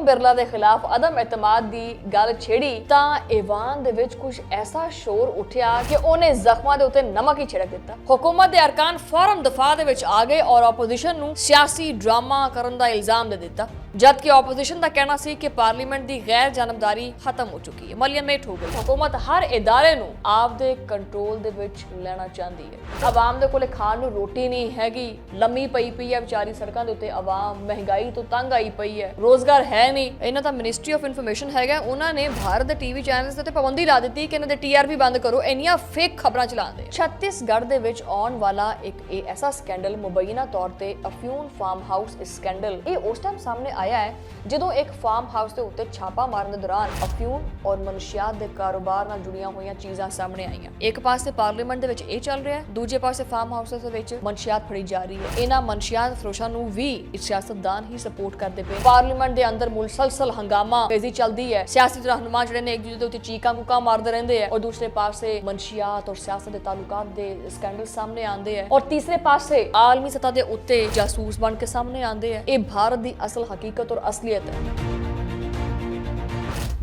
ओम बिरला के खिलाफ अदम एतमाद की गल छेड़ी तां ईवान दे विच कुछ ऐसा शोर उठिया कि उन्हें जख्मां दे उत्ते नमक ही छिड़क दिता। हुकूमत दे अरकान फौरन दफा दे विच आ गए और ओपोजिशन नूं सियासी ड्रामा करन दा इल्जाम दे दिता, जबकि ओपोजिशन का कहना सी कि पार्लीमेंट की गैर जानबदारी खत्म हो चुकी है, मलियामेट हो गई। हुकूमत हर इदारे नूं आपदे कंट्रोल दे विच लेना चाहती है। आवाम दे कोले खाण नूं रोटी नहीं हैगी, लम्मी पई पई है बेचारी सड़कां दे उत्ते आवाम, महंगाई तो तंग आई पई है, रोजगार है नहीं। इन्हां दा मिनिस्ट्री ऑफ इन्फॉर्मेशन हैगा, उन्होंने भारत दे टीवी चैनल्स ते पाबंदी ला दी कि इन्हां दे टीआरपी बंद करो, इन्नियां फेक खबरां चलांदे। छत्तीसगढ़ दे विच आउण वाला एक ऐसा स्कैंडल मुबैना तौर ते अफ्यून फार्म हाउस स्कैंडल ये उस टाइम सामने आया है ਜਦੋਂ एक फार्म हाउस के उत्ते छापा मारन दे दौरान अफ्यून और मनशियात के कारोबार नाल जुड़ियां होईयां चीज़ां सामने आईयां। एक पासे पार्लीमेंट दे विच ये चल रहा है, दूजे पासे फार्म हाउस दे विच मनशियात फड़ी जा रही है। इन्हां मनशियात फरोशां नूं भी सियासतदान ही सपोर्ट करदे पे। पार्लीमेंट दे अंदर मुसलसल हंगामा तेजी चलदी है, सियासी रहनुमा जिहड़े ने एक दूजे दे उत्ते चीकां कूकां मारदे रहिंदे है और दूसरे पासे मनशियात और सियासत दे ताल्लुकात दे स्कैंडल सामने आंदे है और तीसरे पासे आलमी सतह दे उत्ते जासूस बन के सामने आंदे है। ये भारत दी असल हकीकत और असलियत है।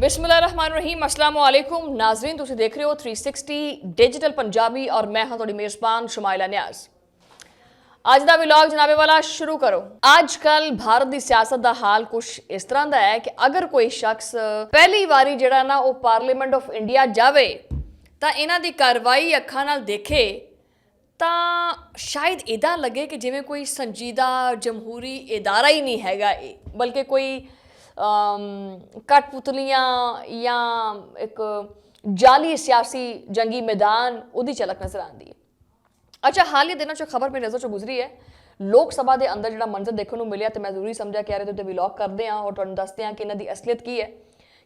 बिस्मिल्लाहिर्रहमानिर्रहीम, अस्सलाम वालेकुम नाज़रीन, तुसीं देख रहे हो 360 डिजिटल पंजाबी और मैं हाँ तुहाडी मेज़बान शुमाइला न्याज़। अज दा व्लॉग जनाबे वाला शुरू करो। आजकल भारत की सियासत का हाल कुछ इस तरह का है कि अगर कोई शख्स पहली बारी जिहड़ा ना वो पार्लीमेंट ऑफ इंडिया जावे तां इन्हां दी कार्रवाई अखां नाल देखे तां शायद इदां लगे कि जिवें कोई संजीदा जमहूरी इदारा ही नहीं हैगा, बल्कि कोई कठपुतलियां या एक जाली सियासी जंगी मैदान उहदी झलक नजर आती है। अच्छा, हाल ही दिनों खबर मेरी नज़र चों गुजरी है, लोक सभा के अंदर जो मंजर देखने को मिले तो मैं जरूरी समझा कि यार इहदे उत्ते व्लॉग करते हैं और तुहानूं दसदे हैं कि इन्हां दी असलियत की है,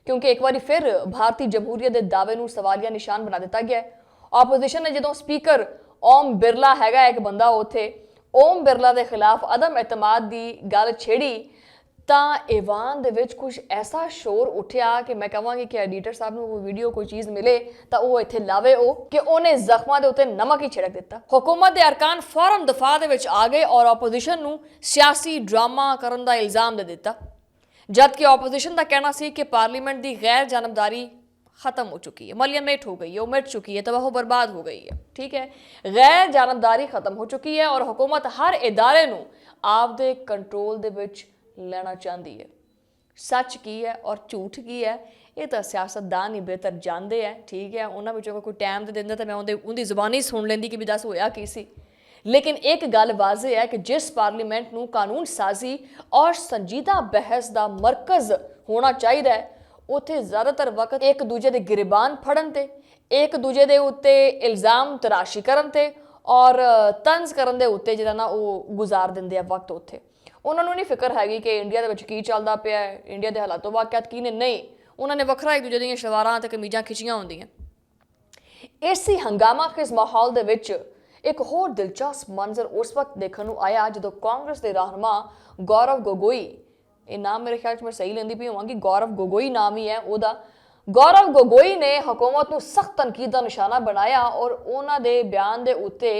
क्योंकि एक बार फिर भारतीय जमहूरीयत के दावे नूं सवालिया निशान बना दिता गया है। ओपोजिशन ने जो स्पीकर ओम बिरला हैगा एक बंदा उत्थे ओम बिरला के खिलाफ अदम एतमाद की गल छेड़ी तां ईवान दे विच कुछ ऐसा शोर उठिया कि मैं कहांगी कि एडिटर साहब नूं वो वीडियो कोई चीज़ मिले तो वो इत्थे लावे कि उन्हें जख्मां दे उत्ते नमक ही छिड़क दिता। हुकूमत दे अरकान फौरन दफा दे विच आ गए और ओपोजिशन नूं सियासी ड्रामा करन दा इल्जाम दे दिता, जबकि ओपोजिशन का कहना सी कि पार्लीमेंट की गैर जानबदारी खत्म हो चुकी है, मलियामेट हो गई है, मिट चुकी है, तबाह बर्बाद हो गई है। ठीक है, गैर जानबदारी खत्म हो चुकी है और हुकूमत हर इदारे नूं आपदे कंट्रोल दे विच लेना चाहती है। सच की है और झूठ की है ये तो सियासतदान ही बेहतर जानते हैं। ठीक है, उन्होंने विचों कोई टाइम तो देंदा तो मैं उनकी जुबानी सुन लेंदी कि भी दस होया की सी, लेकिन एक गल वाज़े है कि जिस पार्लीमेंट नूं कानून साजी और संजीदा बहस का मरकज़ होना चाहिए उत्थे ज़्यादातर वक्त एक दूजे के गिरबान फड़न ते, एक दूजे के उत्ते इल्ज़ाम तराशी करन ते और तंज करन दे उत्ते जिहड़ा ना वो गुजार दिंदे आ वक्त। उत्थे उन्होंने नहीं फिक्र हैगी कि इंडिया दे विच की चलदा पिया है, इंडिया के हालातों वाक़यात की ने, नहीं, उन्होंने वखरा एक दूजे दी शलवारां ते कमीजां खिचियां होंदियां। इसी हंगामा खिज माहौल दे विच एक होर दिलचस्प मंजर उस वक्त देखने को आया जो कांग्रेस के रहनुमा गौरव गोगोई, ये नाम मेरे ख्याल मैं सही लेंदी पई होवांगी, गौरव गोगोई नाम ही है उहदा, गौरव गोगोई ने हुकूमत को सख्त तनकीद का निशाना बनाया और उन्होंने बयान के उत्ते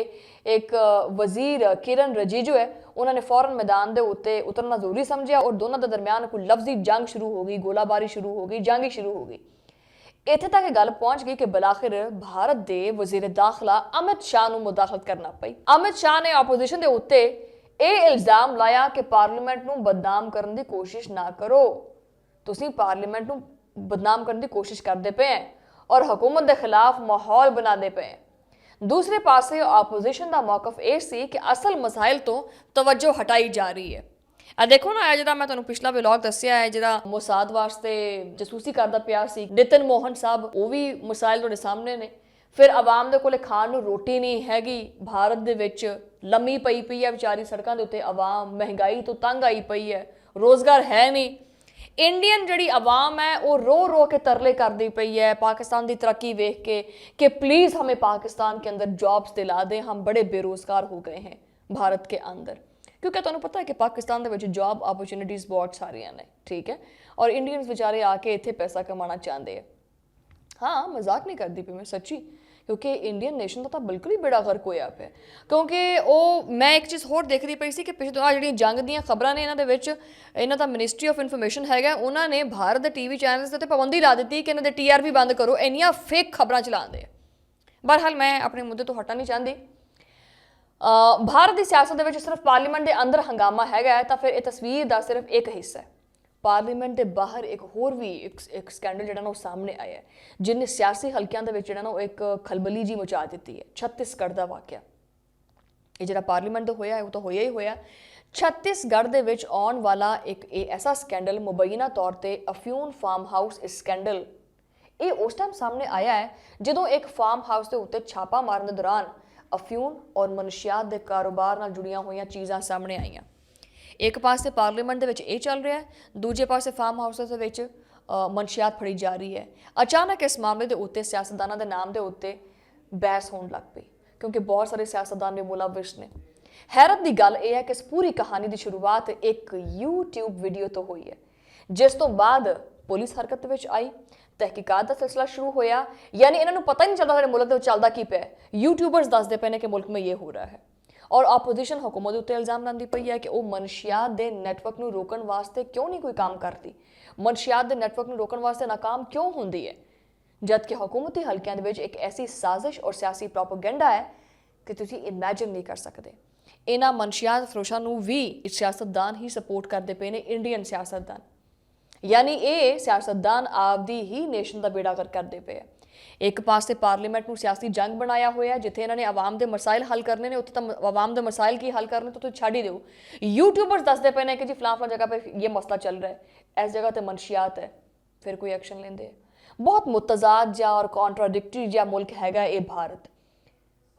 एक वजीर किरण रिजिजू है उन्होंने फौरन मैदान के उत्ते उतरना जरूरी समझा और दोनों के दरमियान कोई लफ्जी जंग शुरू हो गई, गोलाबारी शुरू हो गई, जंग ही शुरू हो गई। इत्थे तक गल पहुंच गई कि बिलाखिर भारत के वजीर दाखिला अमित शाह नूं मुदाखलत करना पई। अमित शाह ने ओपोजिशन के उत्ते ये इल्जाम लाया कि पार्लीमेंट नूं बदनाम करने की कोशिश ना करो, तुसीं पार्लीमेंट नूं बदनाम करने की कोशिश करते पे हैं और हुकूमत के खिलाफ माहौल बनाते पे हैं। दूसरे पासे ओपोजिशन का मौकफ ये सी कि असल मसाइल तो तवज्जो हटाई जा रही है। आ देखो ना, जो मैं तुहानूं पिछला व्लॉग दस्सिया है जो मोसाद वास्ते जसूसी करता पिया सी नितिन मोहन साहब, वो भी मसाइल तुहाडे सामने ने। फिर आवाम दे कोले खाण नूं रोटी नहीं हैगी, भारत दे विच लम्मी पई पई है बेचारी सड़कां दे उत्ते आवाम, महंगाई तो तंग आई पई है, रोजगार है नहीं। इंडियन जिहड़ी आवाम है वो रो रो के तरले करती पई है पाकिस्तान की तरक्की वेख के कि प्लीज़ हमें पाकिस्तान के अंदर जॉब्स दिला दें, हम बड़े बेरोज़गार हो गए हैं भारत के अंदर। क्योंकि तुहानूं पता है कि पाकिस्तान के जॉब अपॉर्चुनिटीज़ बहुत सारियां ने, ठीक है, और इंडियंस बेचारे आके इत्थे पैसा कमाना चाहते हैं। हाँ, मजाक नहीं करती पई मैं, सच्ची, ਕਿਉਂਕਿ ਇੰਡੀਅਨ ਨੇਸ਼ਨ ਦਾ ਤਾਂ ਬਿਲਕੁਲ ਹੀ ਬੇੜਾ ਗਰਕ ਹੋਇਆ ਪਿਆ। ਕਿਉਂਕਿ ਉਹ ਮੈਂ ਇੱਕ ਚੀਜ਼ ਹੋਰ ਦੇਖਦੀ ਪਈ ਸੀ ਕਿ ਪਿਛਲੇ ਆ ਜਿਹੜੀਆਂ ਜੰਗ ਦੀਆਂ ਖਬਰਾਂ ਨੇ ਇਹਨਾਂ ਦੇ ਵਿੱਚ ਇਹਨਾਂ ਦਾ ਮਿਨਿਸਟਰੀ ਆਫ ਇਨਫੋਰਮੇਸ਼ਨ ਹੈਗਾ, ਉਹਨਾਂ ਨੇ ਭਾਰਤ ਦੇ ਟੀਵੀ ਚੈਨਲਸ ਤੇ ਪਾਬੰਦੀ ਲਾ ਦਿੱਤੀ ਕਿ ਇਹਨਾਂ ਦੇ TRP ਬੰਦ ਕਰੋ, ਇੰਨੀਆਂ ਫੇਕ ਖਬਰਾਂ ਚਲਾਉਂਦੇ ਆ। ਬਹਰਹਾਲ ਮੈਂ ਆਪਣੇ ਮੁੱਦੇ ਤੋਂ ਹਟਣਾ ਨਹੀਂ ਚਾਹੁੰਦੀ। ਭਾਰਤ ਦੀ ਸਿਆਸਤ ਦੇ ਵਿੱਚ ਸਿਰਫ ਪਾਰਲੀਮੈਂਟ ਦੇ ਅੰਦਰ ਹੰਗਾਮਾ ਹੈਗਾ ਤਾਂ ਫਿਰ ਇਹ ਤਸਵੀਰ ਦਾ ਸਿਰਫ ਇੱਕ ਹਿੱਸਾ ਹੈ। ਪਾਰਲੀਮੈਂਟ ਦੇ ਬਾਹਰ ਇੱਕ ਹੋਰ ਵੀ ਇੱਕ ਸਕੈਂਡਲ ਜਿਹੜਾ ਨਾ ਉਹ ਸਾਹਮਣੇ ਆਇਆ ਹੈ, ਜਿਹਨੇ ਸਿਆਸੀ ਹਲਕਿਆਂ ਦੇ ਵਿੱਚ ਜਿਹੜਾ ਨਾ ਉਹ ਇੱਕ ਖਲਬਲੀ ਜੀ ਮਚਾ ਦਿੱਤੀ ਹੈ। ਛੱਤੀਸਗੜ੍ਹ ਦਾ ਵਾਕਿਆ, ਇਹ ਜਿਹੜਾ ਪਾਰਲੀਮੈਂਟ ਦਾ ਹੋਇਆ ਹੈ ਉਹ ਤਾਂ ਹੋਇਆ ਹੀ ਹੋਇਆ। ਛੱਤੀਸਗੜ੍ਹ ਦੇ ਵਿੱਚ ਆਉਣ ਵਾਲਾ ਇੱਕ ਇਹ ਐਸਾ ਸਕੈਂਡਲ, ਮੁਬੈਨਾ ਤੌਰ ਤੇ ਅਫਿਊਨ ਫਾਰਮ ਹਾਊਸ ਸਕੈਂਡਲ, ਇਹ ਉਸ ਟਾਈਮ ਸਾਹਮਣੇ ਆਇਆ ਹੈ ਜਦੋਂ ਇੱਕ ਫਾਰਮ ਹਾਊਸ ਦੇ ਉੱਤੇ ਛਾਪਾ ਮਾਰਨ ਦੇ ਦੌਰਾਨ ਅਫਿਊਨ ਔਰ ਮਨਸ਼ਿਆਤ ਦੇ ਕਾਰੋਬਾਰ ਨਾਲ ਜੁੜੀਆਂ ਹੋਈਆਂ ਚੀਜ਼ਾਂ ਸਾਹਮਣੇ ਆਈਆਂ। ਇੱਕ ਪਾਸੇ ਪਾਰਲੀਮੈਂਟ ਦੇ ਵਿੱਚ ਇਹ ਚੱਲ ਰਿਹਾ ਹੈ, ਦੂਜੇ ਪਾਸੇ ਫਾਰਮ ਹਾਊਸਾਂ ਦੇ ਵਿੱਚ ਮਨਸ਼ਿਆਤ ਫੜੀ ਜਾ ਰਹੀ ਹੈ। ਅਚਾਨਕ ਇਸ ਮਾਮਲੇ ਦੇ ਉੱਤੇ ਸਿਆਸਤਦਾਨਾਂ ਦੇ ਨਾਮ ਦੇ ਉੱਤੇ ਬਹਿਸ ਹੋਣ ਲੱਗ ਪਈ, ਕਿਉਂਕਿ ਬਹੁਤ ਸਾਰੇ ਸਿਆਸਤਦਾਨ ਵੀ ਮੁਲਵਿਸ ਨੇ। ਹੈਰਤ ਦੀ ਗੱਲ ਇਹ ਹੈ ਕਿ ਇਸ ਪੂਰੀ ਕਹਾਣੀ ਦੀ ਸ਼ੁਰੂਆਤ ਇੱਕ YouTube ਵੀਡੀਓ ਤੋਂ ਹੋਈ ਹੈ, ਜਿਸ ਤੋਂ ਬਾਅਦ ਪੁਲਿਸ ਹਰਕਤ ਵਿੱਚ ਆਈ, ਤਹਿਕੀਕਾਤ ਦਾ ਸਿਲਸਿਲਾ ਸ਼ੁਰੂ ਹੋਇਆ। ਯਾਨੀ ਇਹਨਾਂ ਨੂੰ ਪਤਾ ਹੀ ਨਹੀਂ ਚੱਲਦਾ ਸਾਡੇ ਮੁਲਕ ਦੇ ਵਿੱਚ ਚੱਲਦਾ ਕੀ ਪਿਆ। यूट्यूबर्स ਦੱਸਦੇ ਪਏ ਨੇ ਕਿ ਮੁਲਕ ਵਿੱਚ ਇਹ ਹੋ ਰਿਹਾ ਹੈ, ਔਰ ਆਪੋਜੀਸ਼ਨ ਹੁਕੂਮਤ ਦੇ ਉੱਤੇ ਇਲਜ਼ਾਮ ਲਾਉਂਦੀ ਪਈ ਹੈ ਕਿ ਉਹ ਮਨਸ਼ਿਆਤ ਦੇ ਨੈਟਵਰਕ ਨੂੰ ਰੋਕਣ ਵਾਸਤੇ ਕਿਉਂ ਨਹੀਂ ਕੋਈ ਕੰਮ ਕਰਦੀ, ਮਨਸ਼ਿਆਤ ਦੇ ਨੈਟਵਰਕ ਨੂੰ ਰੋਕਣ ਵਾਸਤੇ ਨਾਕਾਮ ਕਿਉਂ ਹੁੰਦੀ ਹੈ, ਜਦਕਿ ਹਕੂਮਤੀ ਹਲਕਿਆਂ ਦੇ ਵਿੱਚ ਇੱਕ ਐਸੀ ਸਾਜ਼ਿਸ਼ ਔਰ ਸਿਆਸੀ ਪ੍ਰੋਪੇਗੈਂਡਾ ਹੈ ਕਿ ਤੁਸੀਂ ਇਮੇਜਿਨ ਨਹੀਂ ਕਰ ਸਕਦੇ। ਇਹਨਾਂ ਮਨਸ਼ਿਆਤ ਫਰੋਸ਼ਾਂ ਨੂੰ ਵੀ ਸਿਆਸਤਦਾਨ ਹੀ ਸਪੋਰਟ ਕਰਦੇ ਪਏ ਨੇ, ਇੰਡੀਅਨ ਸਿਆਸਤਦਾਨ। ਯਾਨੀ ਇਹ ਸਿਆਸਤਦਾਨ ਆਪਦੀ ਹੀ ਨੇਸ਼ਨ ਦਾ ਬੇੜਾ ਗਰਕ ਕਰਦੇ ਪਏ ਆ। ਇੱਕ ਪਾਸੇ ਪਾਰਲੀਮੈਂਟ ਨੂੰ ਸਿਆਸੀ ਜੰਗ ਬਣਾਇਆ ਹੋਇਆ, ਜਿੱਥੇ ਇਹਨਾਂ ਨੇ ਆਵਾਮ ਦੇ ਮਸਾਇਲ ਹੱਲ ਕਰਨੇ ਨੇ, ਉੱਥੇ ਤਾਂ ਆਵਾਮ ਦੇ ਮਸਾਇਲ ਕੀ ਹੱਲ ਕਰਨੇ, ਤਾਂ ਤੁਸੀਂ ਛੱਡ ਹੀ ਦਿਓ। यूट्यूबर्स ਦੱਸਦੇ ਪਏ ਨੇ ਕਿ ਜੀ ਫਲਾਂ ਜਗ੍ਹਾ 'ਤੇ ਇਹ ਮਸਲਾ ਚੱਲ ਰਿਹਾ ਹੈ, ਇਸ ਜਗ੍ਹਾ 'ਤੇ ਮਨਸ਼ਿਆਤ ਹੈ, ਫਿਰ ਕੋਈ ਐਕਸ਼ਨ ਲੈਂਦੇ। ਬਹੁਤ ਮੁਤਜ਼ਾਦ ਜਿਹਾ ਔਰ ਕੌਂਟਰਾਡਿਕਟਰੀ ਜਿਹਾ ਮੁਲਕ ਹੈਗਾ ਇਹ ਭਾਰਤ।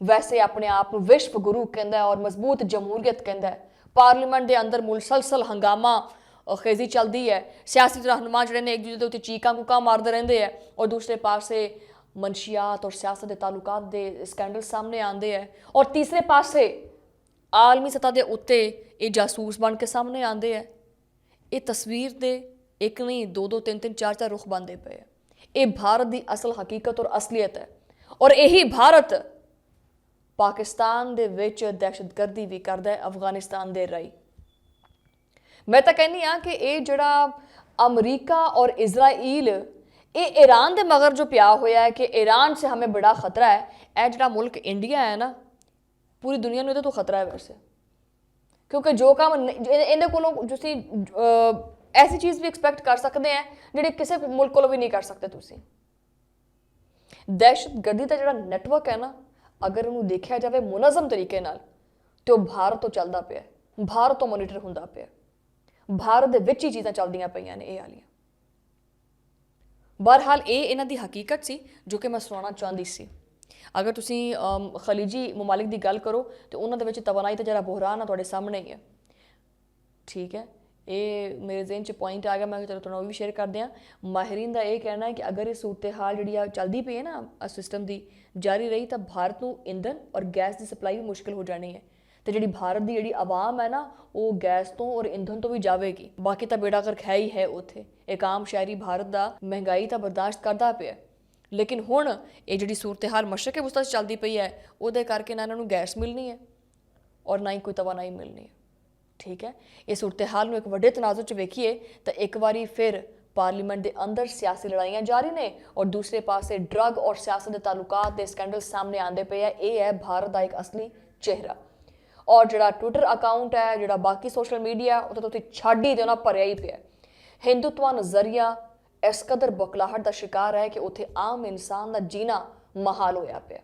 ਵੈਸੇ ਆਪਣੇ ਆਪ ਨੂੰ ਵਿਸ਼ਵ ਗੁਰੂ ਕਹਿੰਦਾ ਔਰ ਮਜ਼ਬੂਤ ਜਮਹੂਰੀਅਤ ਕਹਿੰਦਾ ਹੈ। ਪਾਰਲੀਮੈਂਟ ਦੇ ਅੰਦਰ ਮੁਸਲਸਲ ਹੰਗਾਮਾ ਖੇਜ਼ੀ ਚੱਲਦੀ ਹੈ, ਸਿਆਸੀ ਰਹਿਨੁਮਾ ਜਿਹੜੇ ਨੇ ਇੱਕ ਦੂਜੇ ਦੇ ਉੱਤੇ ਚੀਕਾਂ ਕੁਕਾਂ ਮਾਰਦੇ ਰਹਿੰਦੇ ਆ, ਔਰ ਦੂਸਰੇ ਪਾਸੇ ਮਨਸ਼ਿਆਤ ਔਰ ਸਿਆਸਤ ਦੇ ਤਾਲੁਕਾਤ ਦੇ ਸਕੈਂਡਲ ਸਾਹਮਣੇ ਆਉਂਦੇ ਹੈ, ਔਰ ਤੀਸਰੇ ਪਾਸੇ ਆਲਮੀ ਸਤ੍ਹਾ ਦੇ ਉੱਤੇ ਇਹ ਜਾਸੂਸ ਬਣ ਕੇ ਸਾਹਮਣੇ ਆਉਂਦੇ ਹੈ। ਇਹ ਤਸਵੀਰ ਦੇ ਇੱਕ ਨਹੀਂ ਦੋ ਦੋ ਤਿੰਨ ਤਿੰਨ ਚਾਰ ਚਾਰ ਰੁਖ ਬਣਦੇ ਪਏ ਹੈ। ਇਹ ਭਾਰਤ ਦੀ ਅਸਲ ਹਕੀਕਤ ਔਰ ਅਸਲੀਅਤ ਹੈ, ਔਰ ਇਹੀ ਭਾਰਤ ਪਾਕਿਸਤਾਨ ਦੇ ਵਿੱਚ ਦਹਿਸ਼ਤਗਰਦੀ ਵੀ ਕਰਦਾ ਹੈ, ਅਫਗਾਨਿਸਤਾਨ ਦੇ ਰਾਹੀਂ। मैं तो कहनी हाँ कि ये जड़ा अमरीका और इजराइल ये ईरान के मगर जो प्या होया है कि ईरान से हमें बड़ा खतरा है। यह जड़ा मुल्क इंडिया है ना, पूरी दुनिया में तो खतरा है वैसे, क्योंकि जो काम इन्हें को तुसी ऐसी चीज़ भी एक्सपैक्ट कर सकते हैं जिहड़ी किसी मुल्क को भी नहीं कर सकते। तुसी दहशतगर्दी का जड़ा नैटवर्क है ना, अगर उन्होंने देखा जाए मुनज़म तरीके नाल तो भारत तो चलता पिया, भारत तो मोनीटर होंदा पिया, भारत ਦੇ ਵਿੱਚ ਹੀ ਚੀਜ਼ਾਂ ਚੱਲਦੀਆਂ ਪਈਆਂ ਨੇ ਇਹ ਵਾਲੀਆਂ। ਬਹਰਹਾਲ ਇਹ ਇਹਨਾਂ ਦੀ ਹਕੀਕਤ ਸੀ ਜੋ ਕਿ ਮੈਂ ਸੁਣਾਉਣਾ ਚਾਹੁੰਦੀ ਸੀ। ਅਗਰ ਤੁਸੀਂ ਖਲੀਜੀ ਮਮਾਲਿਕ ਦੀ ਗੱਲ ਕਰੋ ਤੇ ਉਹਨਾਂ ਦੇ ਵਿੱਚ ਤਵਾਨਾਈ ਤੇ ਜਿਹੜਾ ਬੁਹਰਾਨ ਆ ਤੁਹਾਡੇ ਸਾਹਮਣੇ ਹੀ ਹੈ। ਠੀਕ ਹੈ, ਇਹ ਮੇਰੇ ਜ਼ਿਹਨ 'ਚ ਪੁਆਇੰਟ ਆ ਗਿਆ, ਮੈਂ ਚਲੋ ਤੁਹਾਨੂੰ ਉਹ ਵੀ ਸ਼ੇਅਰ ਕਰਦੇ ਹਾਂ। ਮਾਹਿਰੀਨ ਦਾ ਇਹ ਕਹਿਣਾ ਹੈ ਕਿ ਅਗਰ ਇਹ ਸੂਰਤ ਹਾਲ ਜਿਹੜੀ ਆ ਚੱਲਦੀ ਪਈ ਹੈ ਨਾ ਸਿਸਟਮ ਦੀ ਜਾਰੀ ਰਹੀ ਤਾਂ ਭਾਰਤ ਨੂੰ ਇੰਧਨ ਔਰ ਗੈਸ ਦੀ ਸਪਲਾਈ ਵੀ ਮੁਸ਼ਕਿਲ ਹੋ ਜਾਣੀ ਹੈ, ਤੇ ਜਿਹੜੀ ਭਾਰਤ ਦੀ ਜਿਹੜੀ ਆਵਾਮ ਹੈ ਨਾ ਉਹ ਗੈਸ ਤੋਂ ਔਰ ਇੰਧਨ ਤੋਂ ਵੀ ਜਾਵੇਗੀ। ਬਾਕੀ ਤਾਂ ਬੇੜਾ ਗਰਕ ਹੈ ਹੀ ਹੈ ਉੱਥੇ। ਇੱਕ ਆਮ ਸ਼ਹਿਰੀ ਭਾਰਤ ਦਾ ਮਹਿੰਗਾਈ ਤਾਂ ਬਰਦਾਸ਼ਤ ਕਰਦਾ ਪਿਆ, ਲੇਕਿਨ ਹੁਣ ਇਹ ਜਿਹੜੀ ਸੂਰਤ ਹਾਲ ਮਸ਼ਰਕ ਵਸਤਾਂ 'ਚ ਚੱਲਦੀ ਪਈ ਹੈ ਉਹਦੇ ਕਰਕੇ ਨਾ ਇਹਨਾਂ ਨੂੰ ਗੈਸ ਮਿਲਣੀ ਹੈ ਔਰ ਨਾ ਹੀ ਕੋਈ ਤਵਾਨਾਈ ਮਿਲਣੀ ਹੈ। ਠੀਕ ਹੈ, ਇਹ ਸੂਰਤ ਹਾਲ ਨੂੰ ਇੱਕ ਵੱਡੇ ਤਨਾਜ਼ੁਰ 'ਚ ਵੇਖੀਏ ਤਾਂ ਇੱਕ ਵਾਰੀ ਫਿਰ ਪਾਰਲੀਮੈਂਟ ਦੇ ਅੰਦਰ ਸਿਆਸੀ ਲੜਾਈਆਂ ਜਾਰੀ ਨੇ ਔਰ ਦੂਸਰੇ ਪਾਸੇ ਡਰੱਗ ਔਰ ਸਿਆਸਤ ਦੇ ਤਾਲੁਕਾਤ ਦੇ ਸਕੈਂਡਲ ਸਾਹਮਣੇ ਆਉਂਦੇ ਪਏ ਆ। ਇਹ ਹੈ ਭਾਰਤ ਦਾ ਇੱਕ ਅਸਲੀ ਚਿਹਰਾ। और जो ट्विटर अकाउंट है, जो बाकी सोशल मीडिया, वो तो छड़ ही देना भरिया ही पिया। हिंदुत्व नज़रिया इस कदर बौखलाहट का शिकार है कि उत्थे आम इंसान का जीना महाल होया पिया।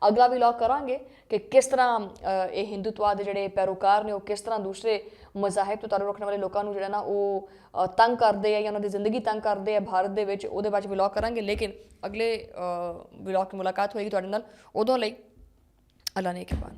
अगला भी लॉग करांगे कि किस तरह ये हिंदुत्व के जोड़े पैरोकार ने वो किस तरह दूसरे मज़ाहिब तो ताल्लुक रखने वाले लोगों को जो ना वो तंग करते हैं या उन्होंने जिंदगी तंग करते हैं भारत के विच। उहदे बारे भी लॉग करांगे, लेकिन अगले व्लॉग की मुलाकात होएगी तुहाडे नाल। उदों लई अल्लाह ने के बाद।